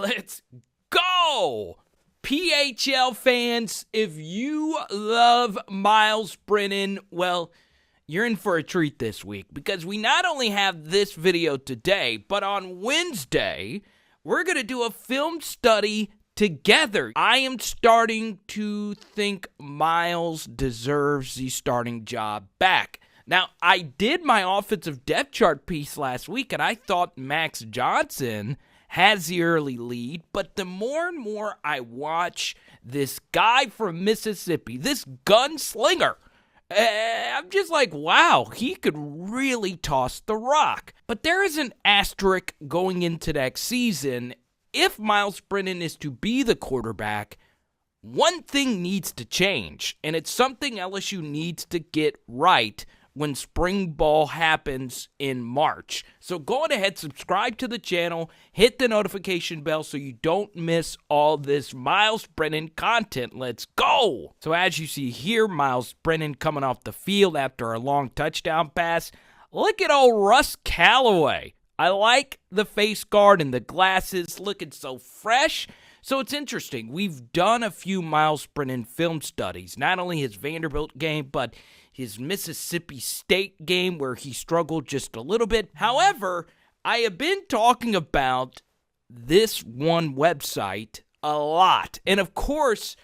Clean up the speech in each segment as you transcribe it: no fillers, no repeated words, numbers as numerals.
Let's go! PHL fans, if you love Myles Brennan, well, you're in for a treat this week because we not only have this video today, but on Wednesday, we're going to do a film study together. I am starting to think Myles deserves the starting job back. Now, I did my offensive depth chart piece last week, and I thought Max Johnson has the early lead, but the more and more I watch this guy from Mississippi, this gunslinger, I'm just like, wow, he could really toss the rock. But there is an asterisk going into next season. If Myles Brennan is to be the quarterback, one thing needs to change, and it's something LSU needs to get right when spring ball happens in March. So go on ahead, subscribe to the channel, hit the notification bell so you don't miss all this Myles Brennan content. Let's go! So as you see here, Myles Brennan coming off the field after a long touchdown pass. Look at old Russ Callaway. I like the face guard and the glasses looking so fresh. So it's interesting. We've done a few Myles Brennan film studies, not only his Vanderbilt game, but his Mississippi State game where he struggled just a little bit. However, I have been talking about this one website a lot. And of course,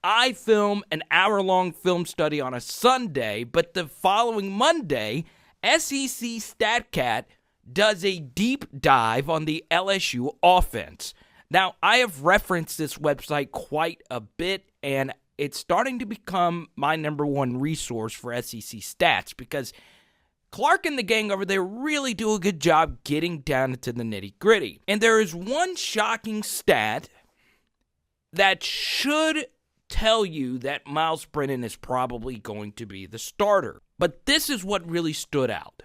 I film an hour-long film study on a Sunday, but the following Monday, SEC StatCat does a deep dive on the LSU offense. Now, I have referenced this website quite a bit, and it's starting to become my number one resource for SEC stats because Clark and the gang over there really do a good job getting down into the nitty-gritty. And there is one shocking stat that should tell you that Myles Brennan is probably going to be the starter. But this is what really stood out.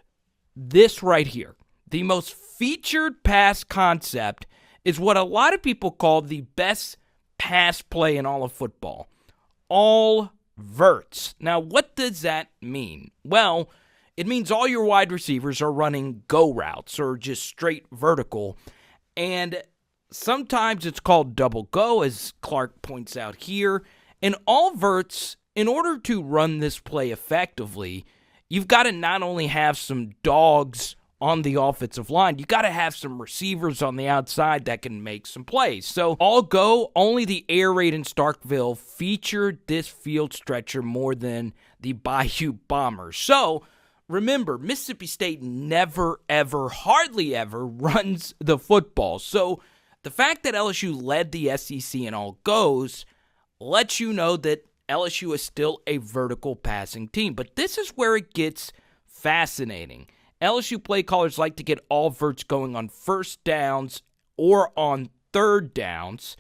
This right here. The most featured pass concept is what a lot of people call the best pass play in all of football. All verts. Now, what does that mean? Well, it means all your wide receivers are running go routes or just straight vertical. And sometimes it's called double go, as Clark points out here. And all verts, in order to run this play effectively, you've got to not only have some dogs on the offensive line, you got to have some receivers on the outside that can make some plays. So all go, only the air raid in Starkville featured this field stretcher more than the Bayou Bombers. So remember, Mississippi State never, ever, hardly ever runs the football. So the fact that LSU led the SEC in all goes lets you know that LSU is still a vertical passing team. But this is where it gets fascinating. LSU play callers like to get all verts going on first downs or on third downs,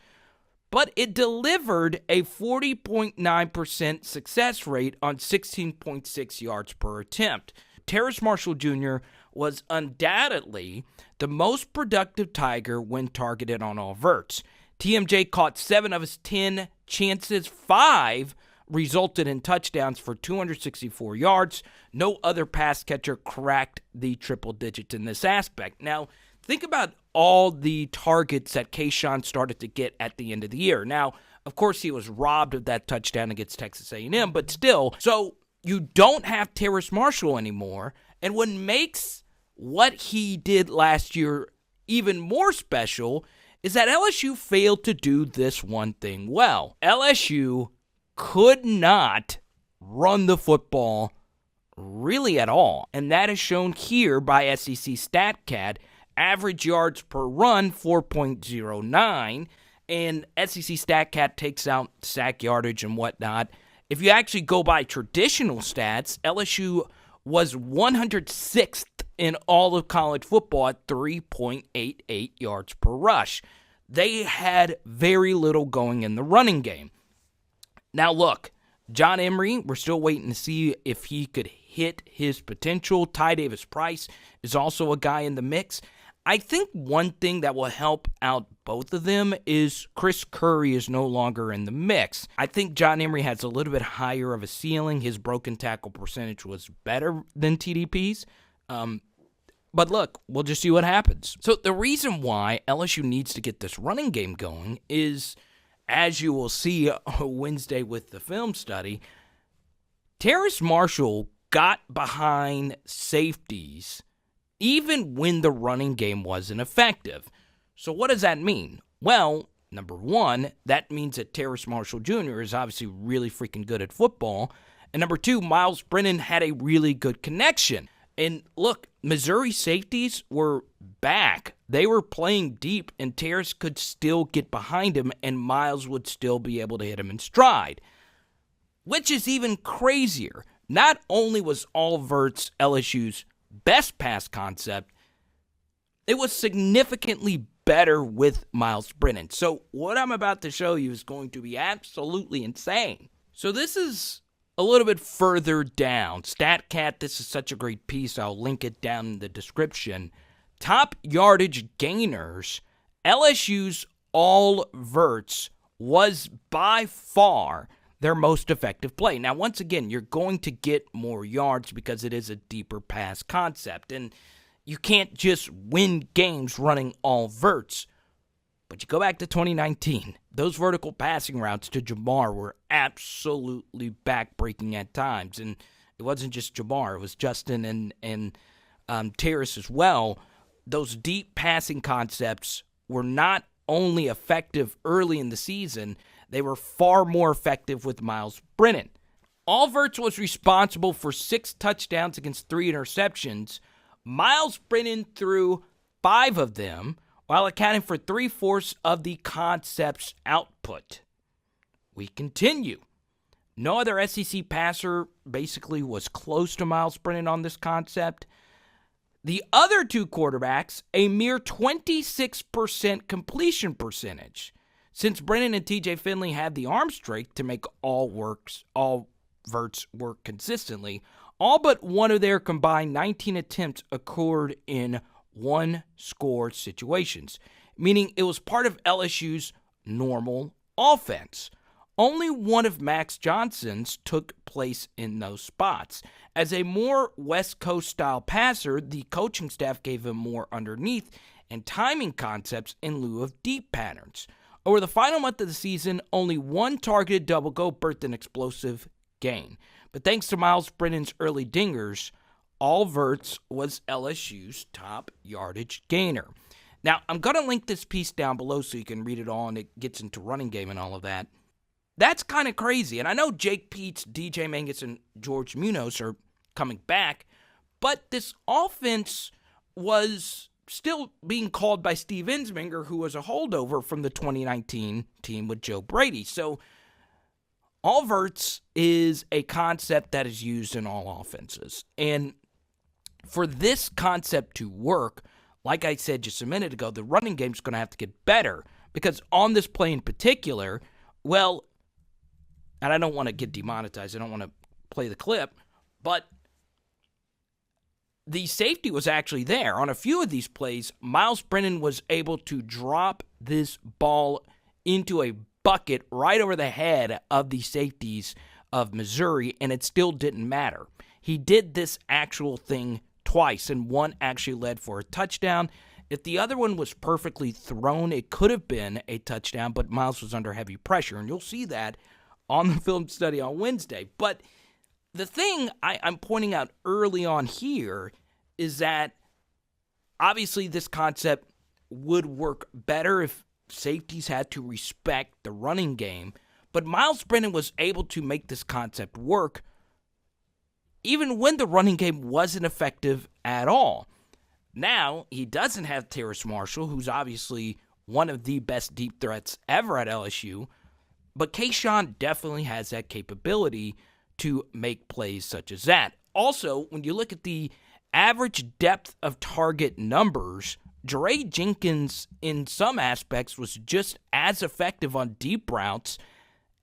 but it delivered a 40.9% success rate on 16.6 yards per attempt. Terrace Marshall Jr. was undoubtedly the most productive Tiger when targeted on all verts. TMJ caught 7 of his 10 chances, 5 resulted in touchdowns for 264 yards. No other pass catcher cracked the triple digits in this aspect. Now, think about all the targets that Cashapp started to get at the end of the year. Now, of course, he was robbed of that touchdown against Texas A&M, but still, so you don't have Terrace Marshall anymore, and what makes what he did last year even more special is that LSU failed to do this one thing well. LSU could not run the football really at all. And that is shown here by SEC StatCat. Average yards per run, 4.09. And SEC StatCat takes out sack yardage and whatnot. If you actually go by traditional stats, LSU was 106th in all of college football at 3.88 yards per rush. They had very little going in the running game. Now look, John Emery, we're still waiting to see if he could hit his potential. Ty Davis Price is also a guy in the mix. I think one thing that will help out both of them is Chris Curry is no longer in the mix. I think John Emery has a little bit higher of a ceiling. His broken tackle percentage was better than TDP's. But look, we'll just see what happens. So the reason why LSU needs to get this running game going is, as you will see Wednesday with the film study, Terrace Marshall got behind safeties even when the running game wasn't effective. So what does that mean? Well, number one, that means that Terrace Marshall Jr. is obviously really freaking good at football. And number two, Myles Brennan had a really good connection. And look, Missouri safeties were back. They were playing deep, and Terrace could still get behind him, and Myles would still be able to hit him in stride. Which is even crazier. Not only was all Verts LSU's best pass concept, it was significantly better with Myles Brennan. So what I'm about to show you is going to be absolutely insane. So this is a little bit further down. StatCat, this is such a great piece. I'll link it down in the description. Top yardage gainers, LSU's all Verts was by far their most effective play. Now, once again, you're going to get more yards because it is a deeper pass concept. And you can't just win games running all Verts. But you go back to 2019, those vertical passing routes to Jamar were absolutely backbreaking at times. And it wasn't just Jamar, it was Justin and Terrace as well. Those deep passing concepts were not only effective early in the season, they were far more effective with Myles Brennan. All Verts was responsible for 6 touchdowns against 3 interceptions. Myles Brennan threw 5 of them, while accounting for 3/4 of the concept's output. We continue. No other SEC passer basically was close to Myles Brennan on this concept. The other 2 quarterbacks, a mere 26% completion percentage. Since Brennan and TJ Finley had the arm strength to make all Verts work consistently, all but one of their combined 19 attempts occurred in one-score situations, meaning it was part of LSU's normal offense. Only one of Max Johnson's took place in those spots. As a more West Coast-style passer, the coaching staff gave him more underneath and timing concepts in lieu of deep patterns. Over the final month of the season, only one targeted double go birthed an explosive gain. But thanks to Myles Brennan's early dingers, all Verts was LSU's top yardage gainer. Now, I'm going to link this piece down below so you can read it all, and it gets into running game and all of that. That's kind of crazy. And I know Jake Peets, DJ Mangus, and George Munoz are coming back, but this offense was still being called by Steve Ensminger, who was a holdover from the 2019 team with Joe Brady. So all Verts is a concept that is used in all offenses. And for this concept to work, like I said just a minute ago, the running game is going to have to get better. Because on this play in particular, well, and I don't want to get demonetized, I don't want to play the clip, but the safety was actually there. On a few of these plays, Myles Brennan was able to drop this ball into a bucket right over the head of the safeties of Missouri, and it still didn't matter. He did this actual thing twice, and one actually led for a touchdown. If the other one was perfectly thrown, it could have been a touchdown, but Myles was under heavy pressure, and you'll see that on the film study on Wednesday. But the thing I'm pointing out early on here is that obviously this concept would work better if safeties had to respect the running game, but Myles Brennan was able to make this concept work even when the running game wasn't effective at all. Now, he doesn't have Terrace Marshall, who's obviously one of the best deep threats ever at LSU, but Cashapp definitely has that capability to make plays such as that. Also, when you look at the average depth of target numbers, Dre Jenkins, in some aspects, was just as effective on deep routes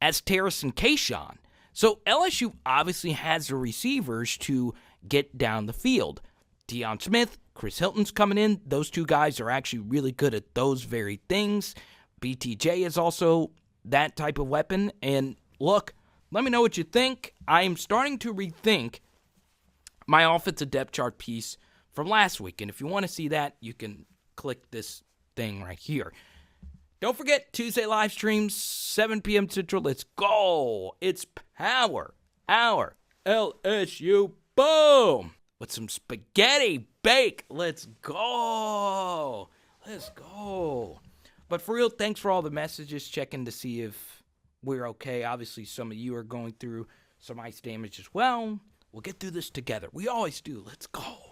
as Terrace and Cashapp. So LSU obviously has the receivers to get down the field. Deion Smith, Chris Hilton's coming in. Those two guys are actually really good at those very things. BTJ is also that type of weapon. And look, let me know what you think. I am starting to rethink my offensive depth chart piece from last week. And if you want to see that, you can click this thing right here. Don't forget, Tuesday live streams, 7 p.m. Central. Let's go. It's Power Hour LSU. Boom. With some spaghetti bake. Let's go. Let's go. But for real, thanks for all the messages, checking to see if we're okay. Obviously, some of you are going through some ice damage as well. We'll get through this together. We always do. Let's go.